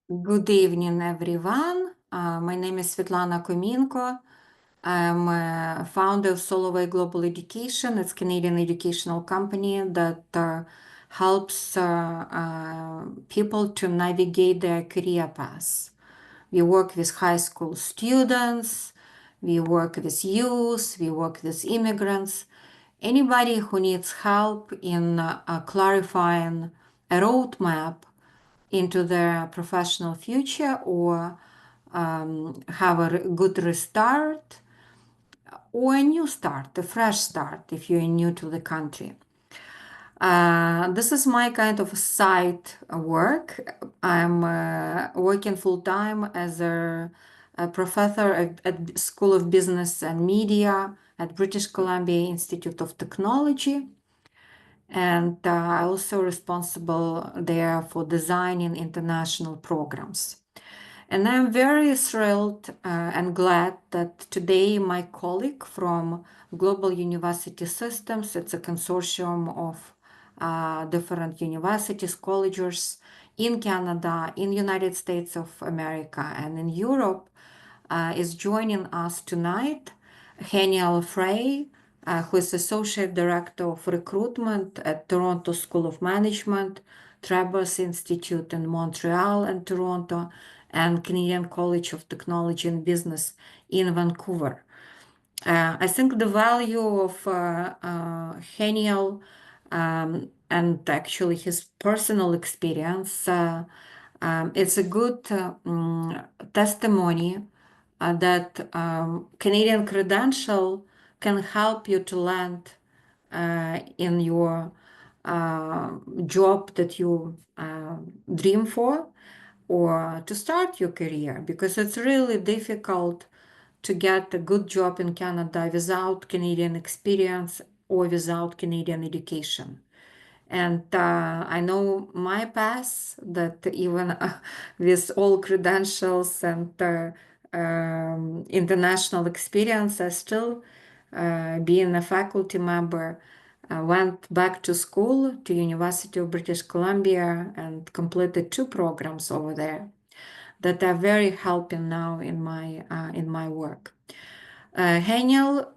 Good evening, everyone. My name is Svetlana Kominko. I'm a founder of Soloway Global Education. It's a Canadian educational company that helps people to navigate their career paths. We work with high school students, we work with youth, we work with immigrants, anybody who needs help in clarifying a roadmap into their professional future or have a good restart or a new start, a fresh start if you're new to the country. This is my kind of side work. I'm working full-time as a professor at School of Business and Media at British Columbia Institute of Technology. And I'm also responsible there for designing international programs. And I'm very thrilled and glad that today my colleague from Global University Systems, it's a consortium of different universities, colleges in Canada, in the United States of America, and in Europe, is joining us tonight. Haniel Frey, who is Associate Director of Recruitment at Toronto School of Management, Traverse Institute in Montreal and Toronto, and Canadian College of Technology and Business in Vancouver. I think the value of Haniel and actually his personal experience, it's a good testimony that Canadian credential can help you to land in your job that you dream for or to start your career, because it's really difficult to get a good job in Canada without Canadian experience or without Canadian education. And I know my path that even with all credentials and international experience, I still, being a faculty member, went back to school to University of British Columbia and completed 2 programs over there that are very helping now in my work. Haniel,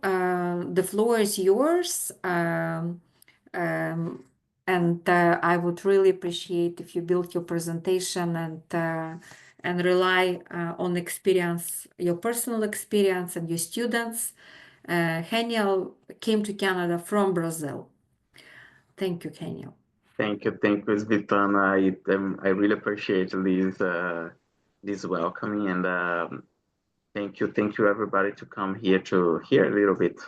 the floor is yours. And I would really appreciate if you build your presentation and rely on experience, your personal experience and your students. Haniel came to Canada from Brazil. Thank you, Haniel. Thank you, Svetlana. I really appreciate this welcoming, and thank you everybody to come here to hear a little bit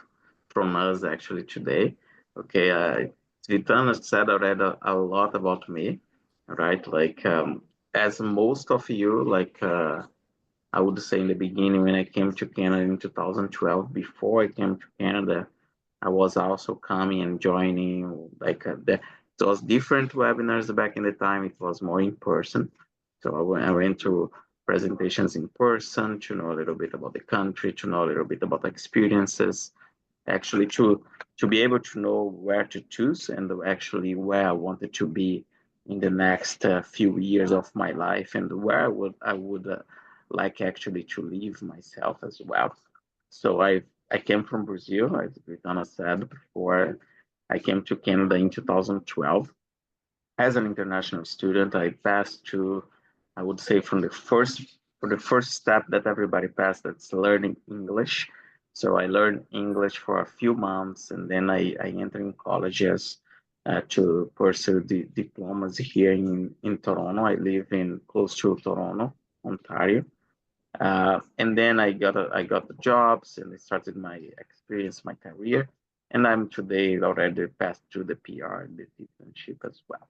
from us actually today. Okay, Svetlana said already a lot about me, right? Like as most of you, like I would say in the beginning when I came to Canada in 2012, before I came to Canada, I was also coming and joining like it was different webinars back in the time. It was more in person. So I went to presentations in person to know a little bit about the country, to know a little bit about experiences, actually to be able to know where to choose and actually where I wanted to be in the next few years of my life and where I would like actually to live myself as well. So I came from Brazil, as Britannia said before. I came to Canada in 2012 as an international student. I passed through, I would say, for the first step that everybody passed, that's learning English. So I learned English for a few months, and then I entered in colleges to pursue the diplomas here in Toronto. I live in close to Toronto, Ontario. And then I got the jobs and I started my experience, my career. And I'm today already passed through the PR and the citizenship as well.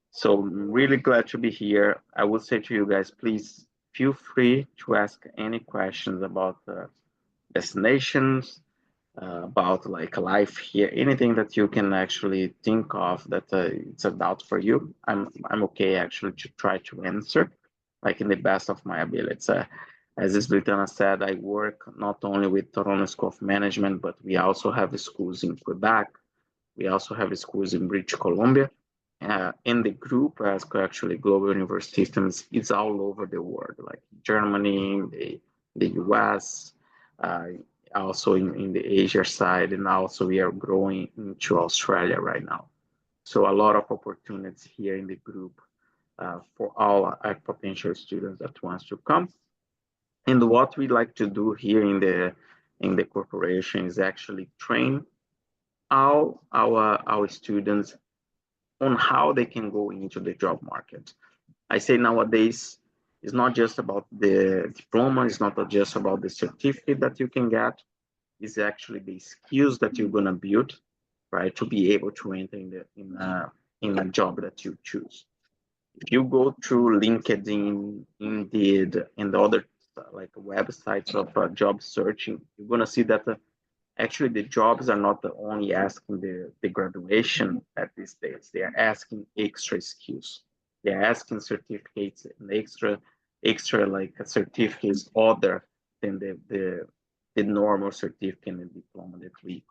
So I'm really glad to be here. I would say to you guys, please feel free to ask any questions about destinations, about like life here, anything that you can actually think of that it's a doubt for you. I'm okay actually to try to answer, like in the best of my abilities. As Britannia said, I work not only with Toronto School of Management, but we also have schools in Quebec. We also have schools in British Columbia. in the group, as actually global university systems is all over the world, like Germany, the US, also in the Asia side, and also we are growing into Australia right now. So a lot of opportunities here in the group for all potential students that wants to come. And what we like to do here in the corporation is actually train all our students on how they can go into the job market. I say nowadays, it's not just about the diploma, it's not just about the certificate that you can get, it's actually the skills that you're gonna build, right, to be able to enter in a job that you choose. If you go through LinkedIn, Indeed, and the other like websites of job searching, you're gonna see that actually the jobs are not only asking the graduation at this stage, they are asking extra skills. They're asking certificates and extra like certificates other than the normal certificate and diploma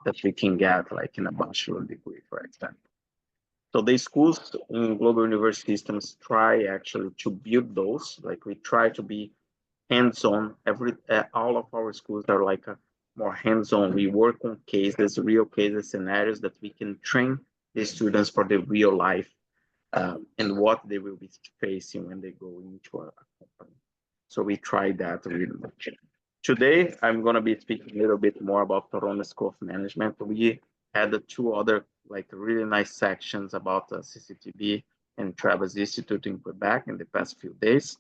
that we can get like in a bachelor degree, for example. So the schools in global university systems try actually to build those. Like we try to be hands-on. All of our schools are like more hands-on. We work on cases, real cases, scenarios that we can train the students for the real life and what they will be facing when they go into a company. So we try that really much. Today, I'm going to be speaking a little bit more about Toronto School of Management. We had two other like really nice sections about CCTV and Travis Institute in Quebec in the past few days.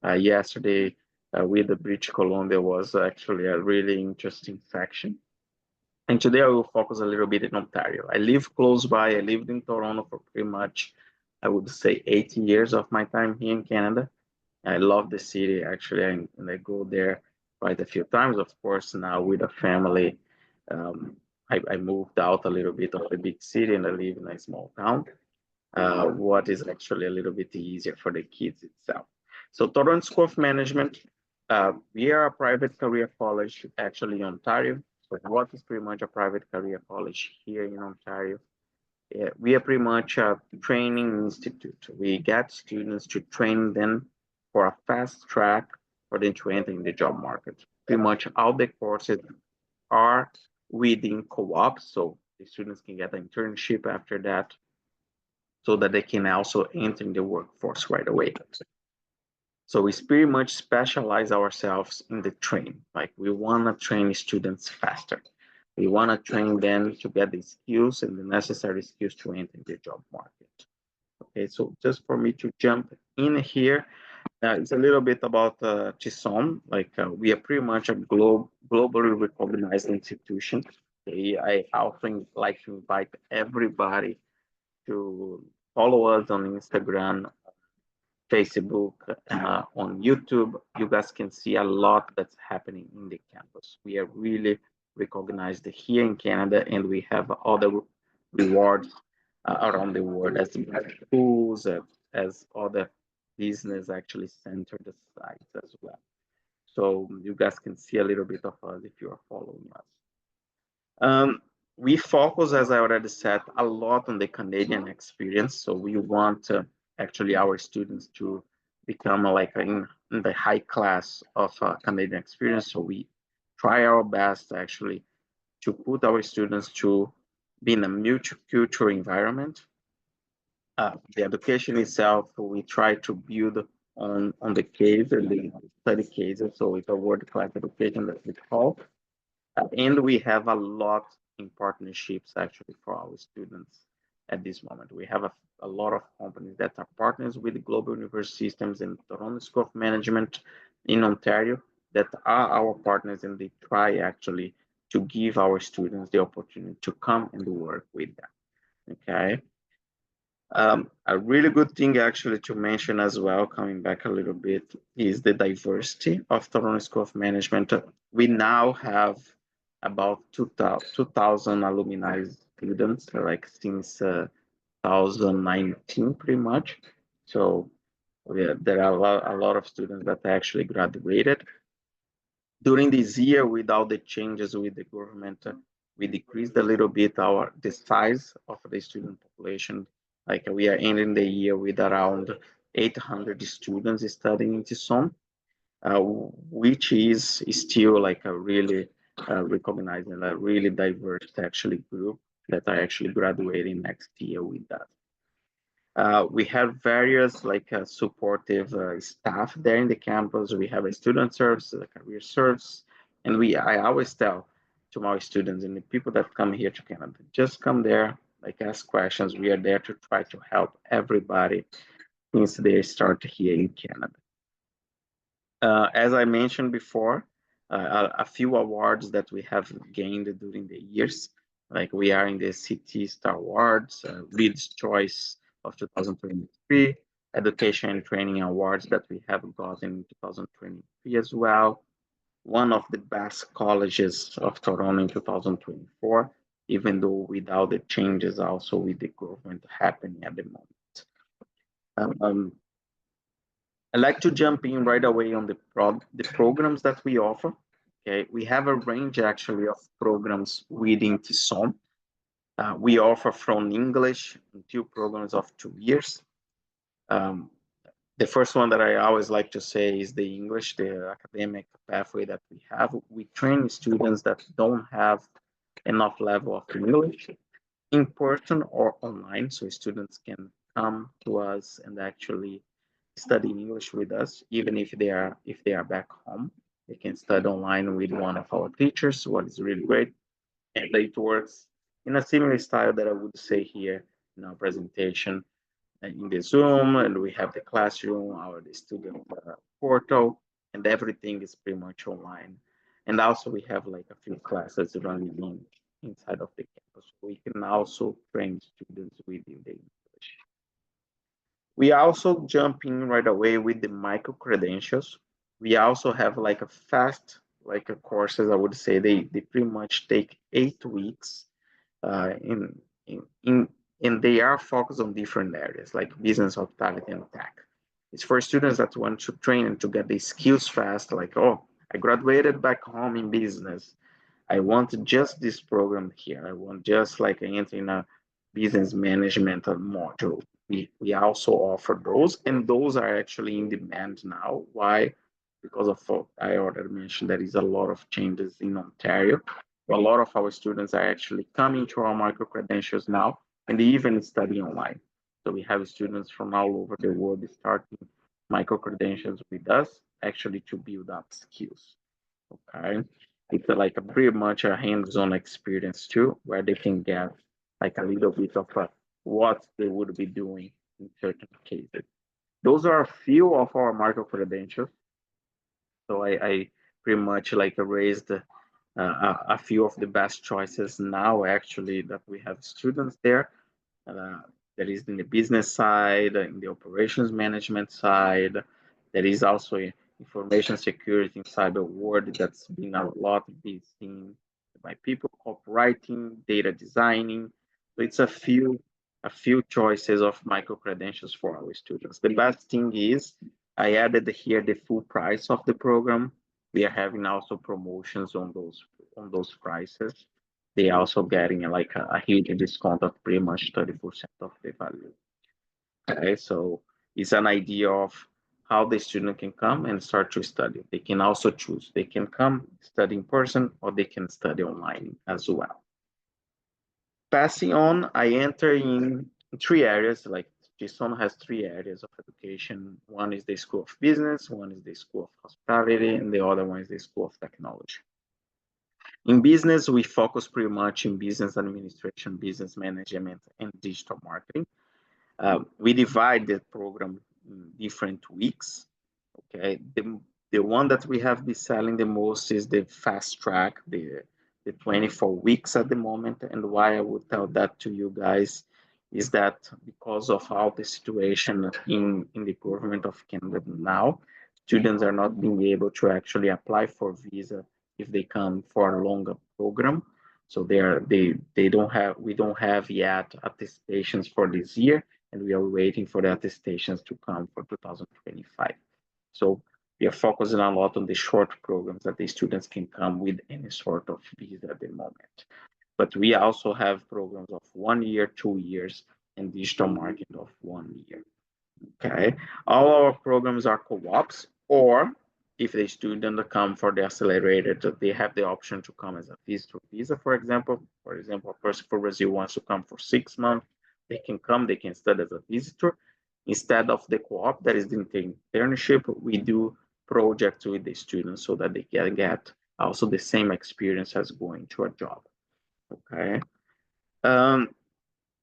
Yesterday, with the British Columbia was actually a really interesting section. And today I will focus a little bit in Ontario. I live close by. I lived in Toronto for pretty much, I would say, 18 years of my time here in Canada. I love the city actually, and I go there quite a few times. Of course, now with a family, I moved out a little bit of the big city and I live in a small town. What is actually a little bit easier for the kids itself. So Toronto School of Management, we are a private career college actually in Ontario. So what is pretty much a private career college here in Ontario? We are pretty much a training institute. We get students to train them for a fast track for them to enter in the job market. Pretty much all the courses are within co-ops, so the students can get an internship after that, so that they can also enter in the workforce right away. So we pretty much specialize ourselves in the training. Like we want to train students faster. We want to train them to get the skills and the necessary skills to enter the job market. Okay, so just for me to jump in here, it's a little bit about TSoM. Like we are pretty much a globally recognized institution. Okay, I also like to invite everybody to follow us on Instagram, Facebook, on YouTube. You guys can see a lot that's happening in the campus. We are really recognized here in Canada, and we have other rewards around the world as schools, as other business actually center the sites as well. So you guys can see a little bit of us if you are following us. We focus, as I already said, a lot on the Canadian experience. So we want actually our students to become like in the high class of Canadian experience. So we try our best actually to put our students to be in a multicultural environment. The education itself, we try to build on the case and the study cases. So it's a world-class education that we call. And we have a lot in partnerships actually for our students at this moment. We have a lot of companies that are partners with the Global University Systems and Toronto School of Management in Ontario that are our partners, and they try actually to give our students the opportunity to come and work with them. Okay. A really good thing actually to mention as well, coming back a little bit, is the diversity of Toronto School of Management. We now have about 2,000 alumni students, like since 2019, pretty much. So there are a lot of students that actually graduated. During this year, without the changes with the government, we decreased a little bit the size of the student population Like we are ending the year with around 800 students studying in TSoM, which is still like a really recognizing a really diverse actually group that are actually graduating next year with that. We have various like supportive staff there in the campus. We have a student service, a career service, and I always tell to my students and the people that come here to Canada, just come there, like ask questions. We are there to try to help everybody since they start here in Canada. As I mentioned before, a few awards that we have gained during the years, like we are in the City Star Awards, Reader's Choice of 2023, Education and Training Awards that we have gotten in 2023 as well. One of the best colleges of Toronto in 2024, even though without the changes also with the government happening at the moment. I'd like to jump in right away on the programs that we offer. Okay, we have a range actually of programs within TSoM. We offer from English 2 programs of 2 years. The first one that I always like to say is the English, the academic pathway that we have. We train students that don't have enough level of English in person or online, so students can come to us and actually study English with us, even if they are back home. They can study online with one of our teachers, what is really great. And it works in a similar style that I would say here in our presentation in the Zoom, and we have the classroom, the student portal, and everything is pretty much online. And also we have like a few classes running inside of the campus. We can also train students within the English. We also jump in right away with the micro credentials. We also have like a fast like a courses. I would say they pretty much take 8 weeks and they are focused on different areas like business, hospitality, and tech. It's for students that want to train and to get the skills fast, like, oh, I graduated back home in business. I want just this program here. I want just like enter in a business management module. We also offer those, and those are actually in demand now. Why? Because of I already mentioned there is a lot of changes in Ontario. A lot of our students are actually coming to our micro credentials now, and they even study online. So we have students from all over the world starting micro credentials with us, actually to build up skills. Okay, it's like a pretty much a hands-on experience too, where they can get like a little bit of what they would be doing in certain cases. Those are a few of our micro credentials. So I pretty much like raised a few of the best choices now actually that we have students there. There is in the business side, in the operations management side. There is also information security and cyber world that's been a lot being seen by people, copywriting, data designing. So it's a few choices of micro credentials for our students. The best thing is I added here the full price of the program. We are having also promotions on those prices. They also getting like a huge discount of pretty much 30% of the value. Okay, so it's an idea of how the student can come and start to study. They can also choose. They can come study in person or they can study online as well. Passing on, I enter in 3 areas, like TSoM has 3 areas of education. One is the School of Business, one is the School of Hospitality, and the other one is the School of Technology. In business, we focus pretty much in business administration, business management, and digital marketing. We divide the program in different weeks. Okay, the one that we have been selling the most is the fast track, the 24 weeks at the moment. And why I would tell that to you guys is that because of all the situation in the government of Canada now, students are not being able to actually apply for visa if they come for a longer program. So we don't have yet attestations for this year, and we are waiting for the attestations to come for 2025. So we are focusing a lot on the short programs that the students can come with any sort of visa at the moment. But we also have programs of 1 year, 2 years, and digital marketing of 1 year. Okay, all our programs are co-ops, or if the student come for the accelerated, they have the option to come as a visitor visa, for example. For example, a person for Brazil wants to come for 6 months, they can come, they can study as a visitor. Instead of the co-op, that is the internship, we do projects with the students so that they can get also the same experience as going to a job. Okay.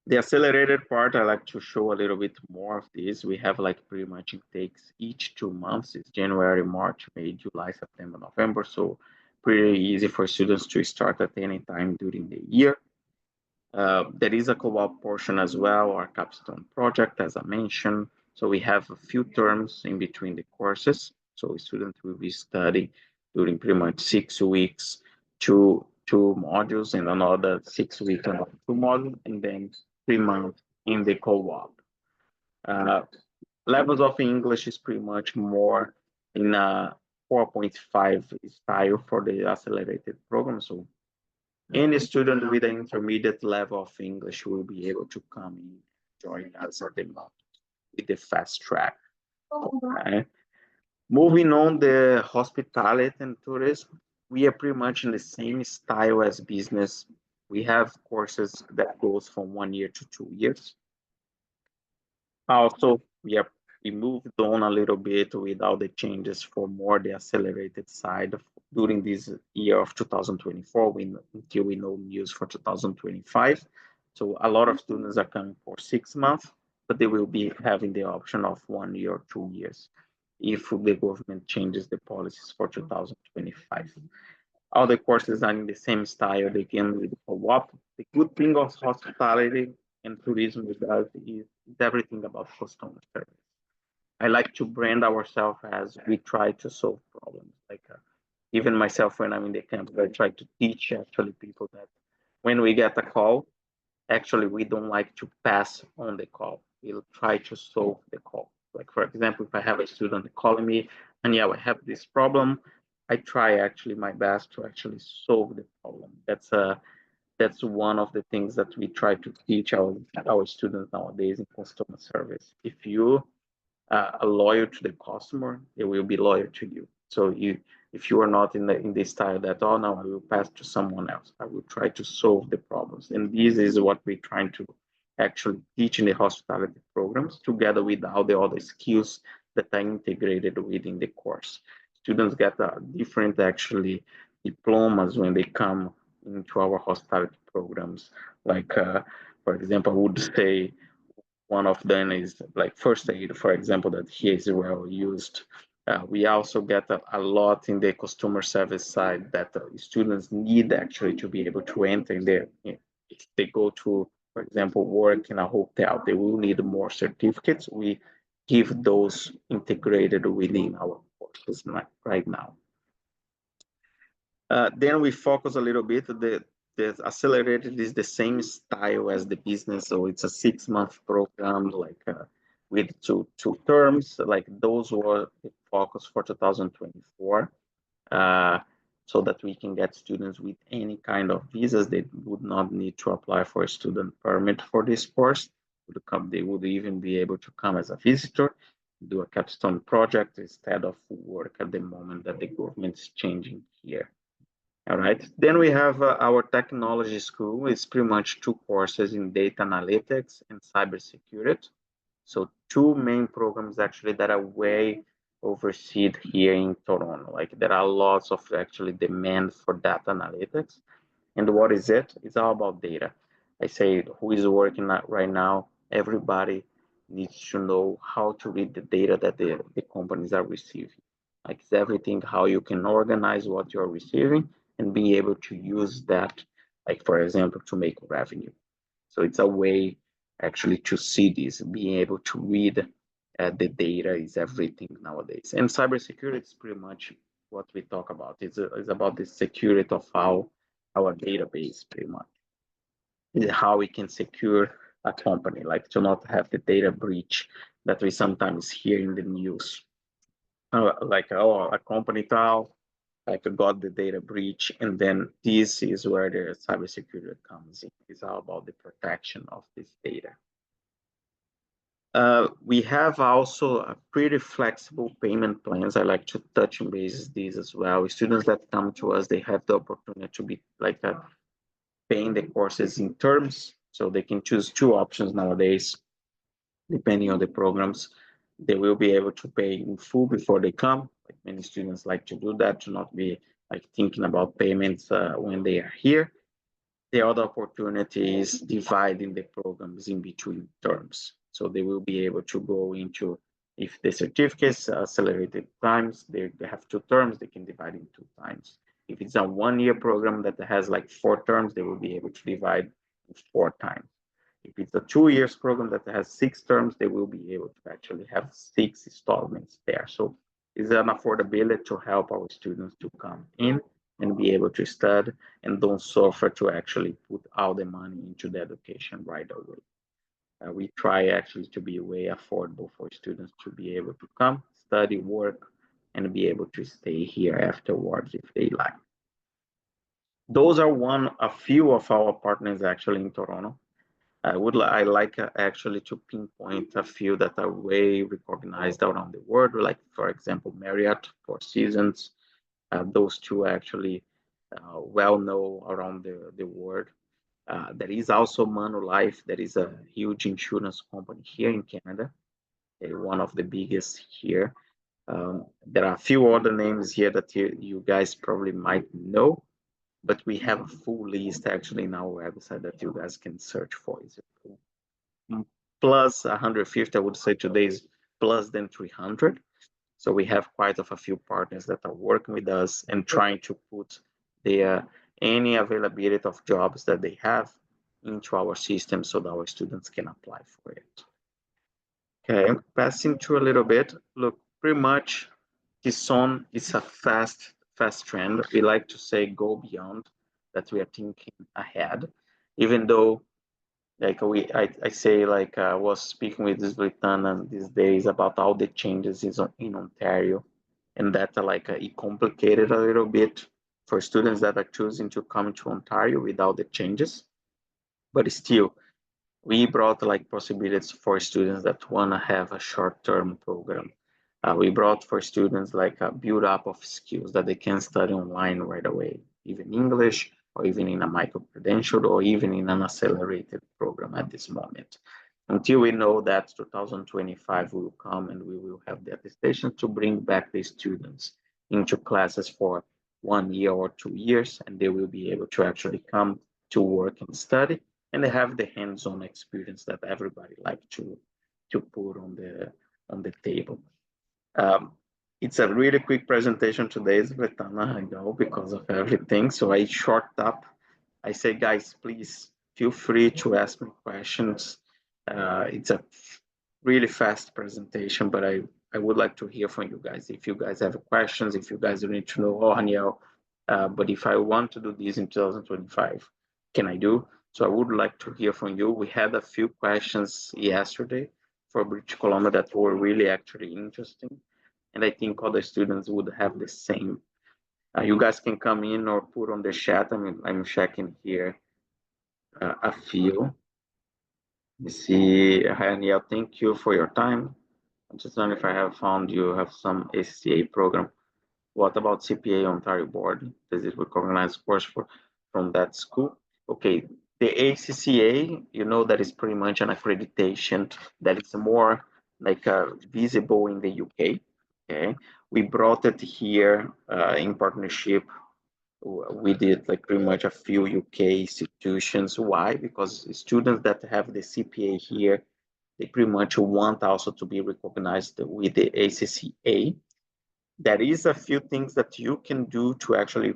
The accelerated part, I like to show a little bit more of this. We have like pretty much it takes each 2 months. It's January, March, May, July, September, November. So pretty easy for students to start at any time during the year. There is a co-op portion as well, our capstone project, as I mentioned. So we have a few terms in between the courses. So students will be studying during pretty much 6 weeks, two modules, and another 6 weeks, another 2 modules, and then 3 months in the co-op. Levels of English is pretty much more in a 4.5 style for the accelerated program. So any student with an intermediate level of English will be able to come in and join us at the moment with the fast track. Okay. Moving on, the hospitality and tourism, we are pretty much in the same style as business. We have courses that goes from 1 year to 2 years. Also, we moved on a little bit without the changes for more the accelerated side during this year of 2024 until we know news for 2025. So a lot of students are coming for 6 months, but they will be having the option of 1 year or 2 years if the government changes the policies for 2025. All the courses are in the same style, they can with co-op. The good thing of hospitality and tourism with us is everything about customer service. I like to brand ourselves as we try to solve problems. Like even myself, when I'm in the campus, I try to teach actually people that when we get a call, actually we don't like to pass on the call. We'll try to solve the call. Like for example, if I have a student calling me and yeah, I have this problem, I try actually my best to actually solve the problem. That's one of the things that we try to teach our students nowadays in customer service. If you are loyal to the customer, they will be loyal to you. So if you are not in this style that, oh no, I will pass to someone else, I will try to solve the problems. And this is what we're trying to actually teach in the hospitality programs, together with all the other skills that are integrated within the course. Students get different actually diplomas when they come into our hospitality programs. Like, for example, I would say one of them is like first aid, for example, that here is well used. We also get a lot in the customer service side that students need actually to be able to enter in there. If they go to, for example, work in a hotel, they will need more certificates. We give those integrated within our courses right now. Then we focus a little bit. The accelerated is the same style as the business, so it's a 6-month program, like with two terms. Like those were the focus for 2024, so that we can get students with any kind of visas. They would not need to apply for a student permit for this course. They would even be able to come as a visitor, do a capstone project instead of work at the moment that the government is changing here. All right, then we have our technology school. It's pretty much 2 courses in data analytics and cybersecurity. So 2 main programs actually that are way overseen here in Toronto. Like there are lots of actually demand for data analytics. And what is it? It's all about data. I say who is working right now, everybody needs to know how to read the data that the companies are receiving. Like it's everything, how you can organize what you're receiving and be able to use that, like for example, to make revenue. So it's a way actually to see this, being able to read the data is everything nowadays. And cybersecurity is pretty much what we talk about. It's about the security of our database, pretty much. It's how we can secure a company, like to not have the data breach that we sometimes hear in the news. Like, oh, a company tal, like got the data breach, and then this is where the cybersecurity comes in. It's all about the protection of this data. We have also a pretty flexible payment plans. I like to touch on base these as well. Students that come to us, they have the opportunity to be like paying the courses in terms, so they can choose two options nowadays, depending on the programs. They will be able to pay in full before they come. Like many students like to do that, to not be like thinking about payments when they are here. The other opportunity is dividing the programs in between terms. So they will be able to go into, if the certificates accelerated times, they have 2 terms, they can divide in 2 times. If it's a 1-year program that has like 4 terms, they will be able to divide in 4 times. If it's a 2 years program that has 6 terms, they will be able to actually have 6 installments there. So it's an affordability to help our students to come in and be able to study and don't suffer to actually put all the money into the education right away. We try actually to be way affordable for students to be able to come, study, work, and be able to stay here afterwards if they like. Those are a few of our partners actually in Toronto. I like actually to pinpoint a few that are way recognized around the world, like for example Marriott, Four Seasons. Those two actually well known around the world. There is also Manulife, that is a huge insurance company here in Canada, one of the biggest here. There are a few other names here that you guys probably might know, but we have a full list actually in our website that you guys can search for. Is plus 150, I would say today is plus than 300. So we have quite a few partners that are working with us and trying to put any availability of jobs that they have into our system so that our students can apply for it. Okay, passing through a little bit. Look, pretty much TSoM is a fast trend. We like to say go beyond, that we are thinking ahead, even though like I say, like I was speaking with this Britannia these days about all the changes in Ontario, and that like it complicated a little bit for students that are choosing to come to Ontario without the changes. But still, we brought like possibilities for students that want to have a short-term program. We brought for students like a build up of skills that they can study online right away, even English, or even in a micro-credential, or even in an accelerated program at this moment. Until we know that 2025 will come and we will have the attestation to bring back the students into classes for 1 year or 2 years, and they will be able to actually come to work and study, and they have the hands-on experience that everybody like to put on the table. It's a really quick presentation today, Svetlana, I know, because of everything. So I short up. I say, guys, please feel free to ask me questions. It's a really fast presentation, but I would like to hear from you guys. If you guys have questions, if you guys need to know, oh, Haniel, but if I want to do this in 2025, can I do? So I would like to hear from you. We had a few questions yesterday for British Columbia that were really actually interesting. And I think other students would have the same. You guys can come in or put on the chat. I mean, I'm checking here a few. You see, hi Aniel, thank you for your time. I'm just wondering if I have found you have some ACCA program. What about CPA Ontario Board? Does it recognize course from that school? Okay, the ACCA, you know, that is pretty much an accreditation that is more like visible in the UK. Okay, we brought it here in partnership. We did like pretty much a few UK institutions. Why? Because students that have the CPA here, they pretty much want also to be recognized with the ACCA. There is a few things that you can do to actually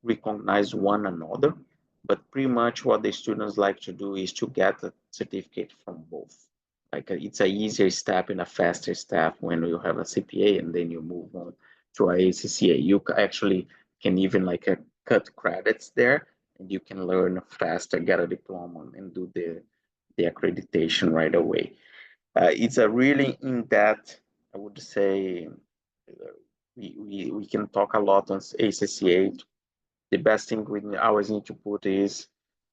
recognize one another, but pretty much what the students like to do is to get a certificate from both. Like it's a easier step and a faster step when you have a CPA and then you move on to a ACCA. You actually can even like cut credits there, and you can learn faster, get a diploma, and do the accreditation right away. It's a really in-depth, I would say, we can talk a lot on ACCA. The best thing we always need to put is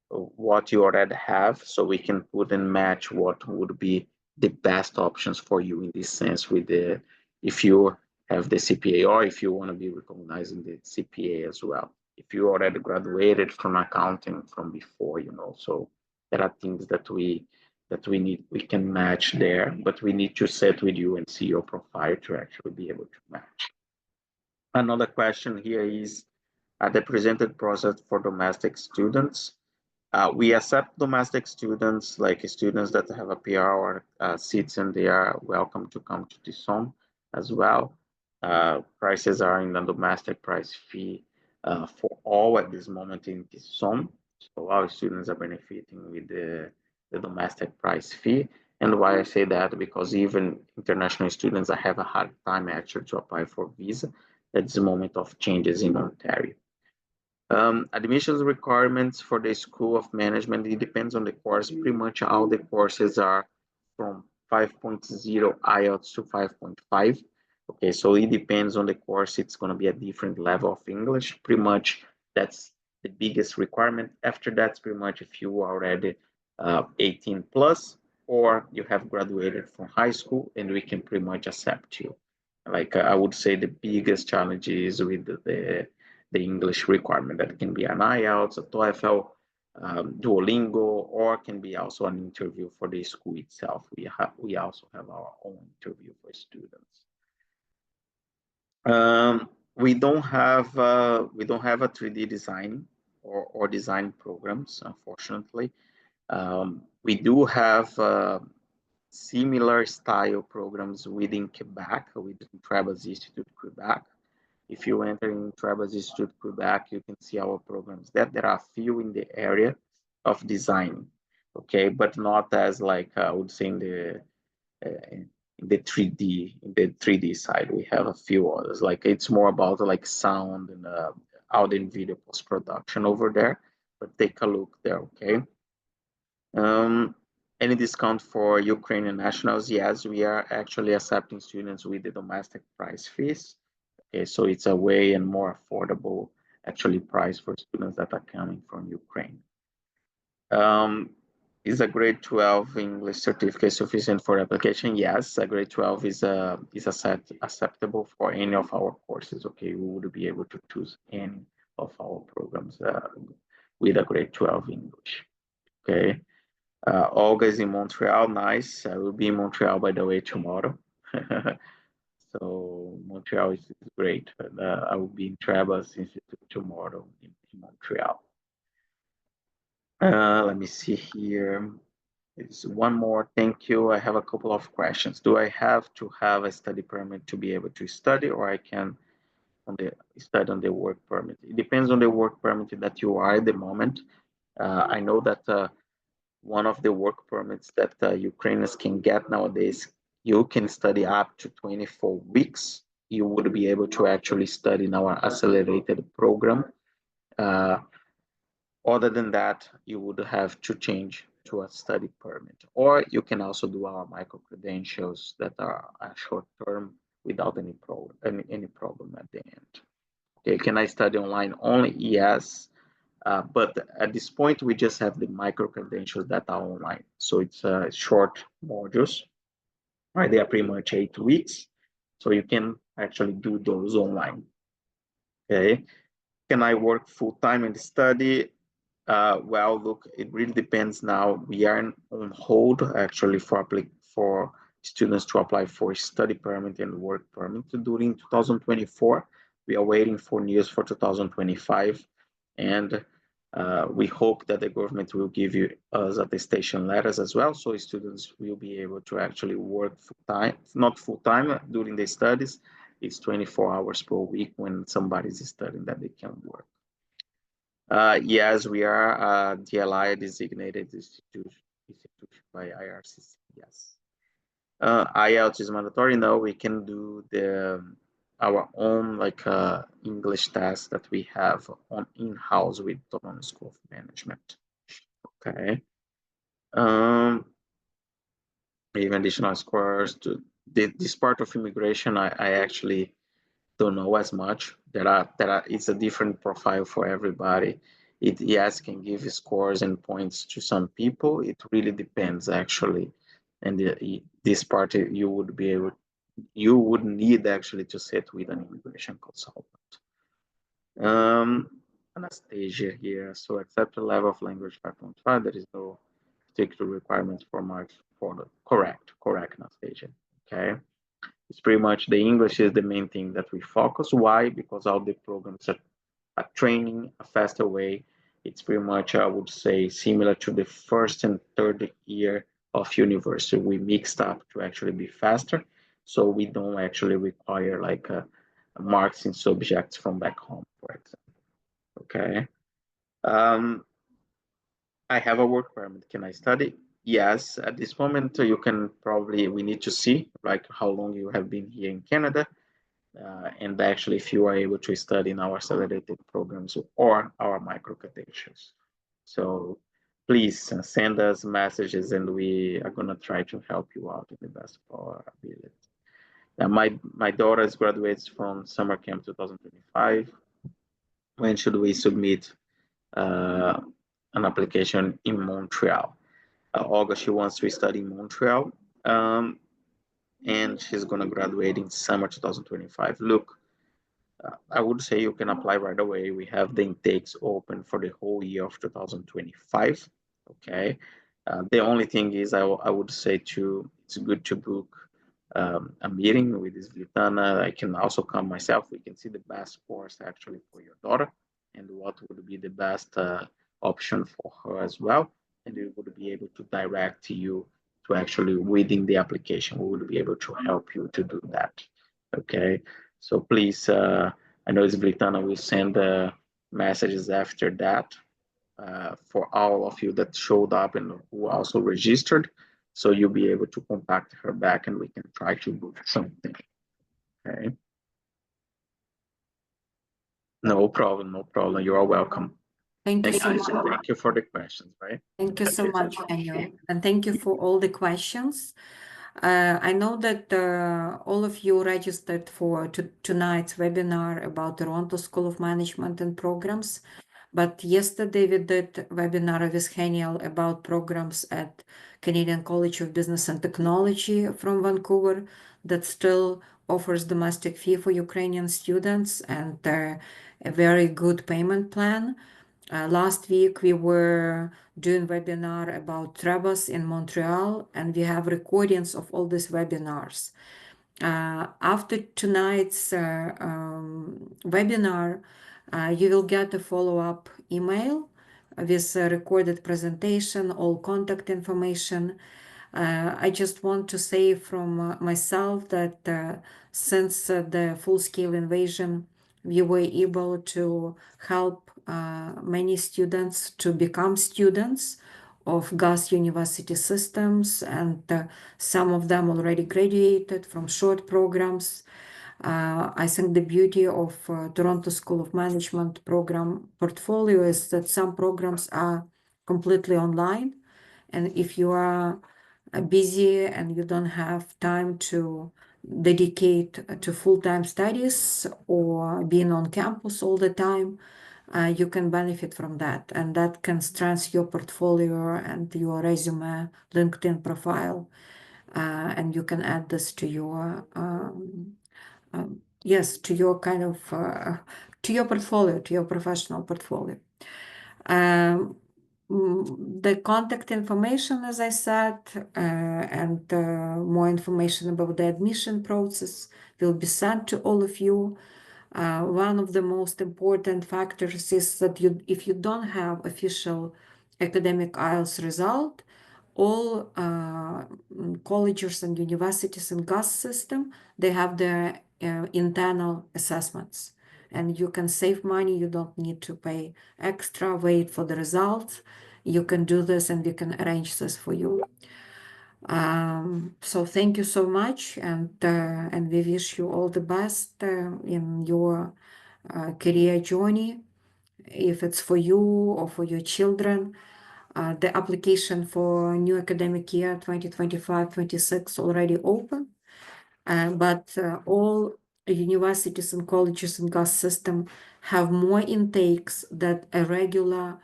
what you already have, so we can put and match what would be the best options for you in this sense with the, if you have the CPA or if you want to be recognizing the CPA as well. If you already graduated from accounting from before, you know, so there are things that we can match there, but we need to sit with you and see your profile to actually be able to match. Another question here is the presented process for domestic students. We accept domestic students, like students that have a PR or citizen. They are welcome to come to TSoM as well. Prices are in the domestic price fee for all at this moment in TSoM. So our students are benefiting with the domestic price fee. And why I say that, because even international students have a hard time actually to apply for visa at this moment of changes in Ontario. Admissions requirements for the School of Management, it depends on the course. Pretty much all the courses are from 5.0 IELTS to 5.5. Okay, so it depends on the course. It's going to be a different level of English. Pretty much that's the biggest requirement. After that's pretty much if you are already 18 plus or you have graduated from high school, and we can pretty much accept you. Like I would say the biggest challenge is with the English requirement. That can be an IELTS, a TOEFL, Duolingo, or can be also an interview for the school itself. We also have our own interview for students. We don't have a 3D design or design programs, unfortunately. We do have similar style programs within Quebec, within Travis Institute Quebec. If you enter in Travis Institute Quebec, you can see our programs. There are a few in the area of design, okay, but not as like I would say in the 3D side. We have a few others. Like it's more about like sound and audio and video post production over there. But take a look there, okay. Any discount for Ukrainian nationals? Yes, we are actually accepting students with the domestic price fees. Okay, so it's a way and more affordable actually price for students that are coming from Ukraine. Is a grade 12 English certificate sufficient for application? Yes, a grade 12 is acceptable for any of our courses. Okay, we would be able to choose any of our programs with a grade 12 English. Okay. Olga is in Montreal. Nice. I will be in Montreal, by the way, tomorrow. So Montreal is great. I will be in Travis Institute tomorrow in Montreal. Let me see here. There's one more. Thank you. I have a couple of questions. Do I have to have a study permit to be able to study, or I can study on the work permit? It depends on the work permit that you are at the moment. I know that one of the work permits that Ukrainians can get nowadays, you can study up to 24 weeks. You would be able to actually study in our accelerated program. Other than that, you would have to change to a study permit. Or you can also do our micro-credentials that are a short term without any problem at the end. Okay, can I study online only? Yes. But at this point, we just have the micro-credentials that are online. So it's short modules, right? They are pretty much 8 weeks. So you can actually do those online. Okay. Can I work full-time and study? Well, look, it really depends now. We are on hold actually for students to apply for study permit and work permit during 2024. We are waiting for news for 2025. And we hope that the government will give us attestation letters as well, so students will be able to actually work full-time, not full-time during the studies. It's 24 hours per week when somebody's studying that they can work. Yes, we are a DLI designated institution by IRCC, yes. IELTS is mandatory. No, we can do our own English test that we have on in-house with TSoM School of Management. Okay. Even additional scores to this part of immigration, I actually don't know as much. It's a different profile for everybody. It can give scores and points to some people. It really depends actually And this part you would need actually to sit with an immigration consultant. Anastasia here. So accept the level of language 5.5. There is no particular requirement for marks for the correct, Anastasia. Okay. It's pretty much the English is the main thing that we focus. Why? Because all the programs are training a faster way. It's pretty much, I would say, similar to the first and third year of university. We mixed up to actually be faster. So we don't actually require like marks in subjects from back home, for example. Okay. I have a work permit. Can I study? Yes. At this moment, you can probably, we need to see like how long you have been here in Canada. And actually, if you are able to study in our accelerated programs or our micro credentials. So please send us messages and we are going to try to help you out in the best of our ability. My daughter graduates from summer camp 2025. When should we submit an application in Montreal? August, she wants to study in Montreal. And she's going to graduate in summer 2025. Look, I would say you can apply right away. We have the intakes open for the whole year of 2025. Okay. The only thing is I would say it's good to book a meeting with this Vitana. I can also come myself. We can see the best course actually for your daughter and what would be the best option for her as well. And we would be able to direct you to actually within the application. We would be able to help you to do that. Okay. So please, I know it's Britannia will send messages after that for all of you that showed up and who also registered. So you'll be able to contact her back and we can try to book something. Okay. No problem. You are welcome. Thank you so much. Thank you for the questions, right? Thank you so much, Daniel. And thank you for all the questions. I know that all of you registered for tonight's webinar about Toronto School of Management and Programs. But yesterday we did a webinar with Haniel about programs at Canadian College of Business and Technology from Vancouver that still offers domestic fee for Ukrainian students and a very good payment plan. Last week we were doing webinar about Trebas in Montreal, and we have recordings of all these webinars. After tonight's webinar, you will get a follow-up email with a recorded presentation, all contact information. I just want to say from myself that since the full-scale invasion, we were able to help many students to become students of GAS university systems, and some of them already graduated from short programs. I think the beauty of Toronto School of Management program portfolio is that some programs are completely online, and if you are busy and you don't have time to dedicate to full-time studies or being on campus all the time, you can benefit from that, and that can strengthen your portfolio and your resume, LinkedIn profile, and you can add this to your to your kind of to your portfolio, to your professional portfolio. The contact information, as I said, and more information about the admission process will be sent to all of you. One of the most important factors is that if you don't have official academic IELTS result, all colleges and universities in GAS system, they have their internal assessments. And you can save money. You don't need to pay extra, wait for the results. You can do this and we can arrange this for you. So thank you so much, and we wish you all the best in your career journey, if it's for you or for your children. The application for new academic year 2025-26 already open, but all universities and colleges in GAS system have more intakes than a regular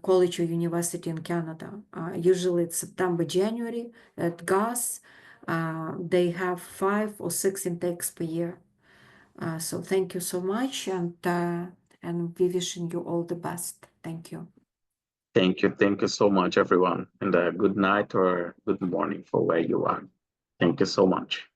college or university in Canada. Usually it's September, January at GAS. They have 5 or 6 intakes per year. So thank you so much, and we wishing you all the best. Thank you. Thank you so much, everyone, and good night or good morning for where you are. Thank you so much.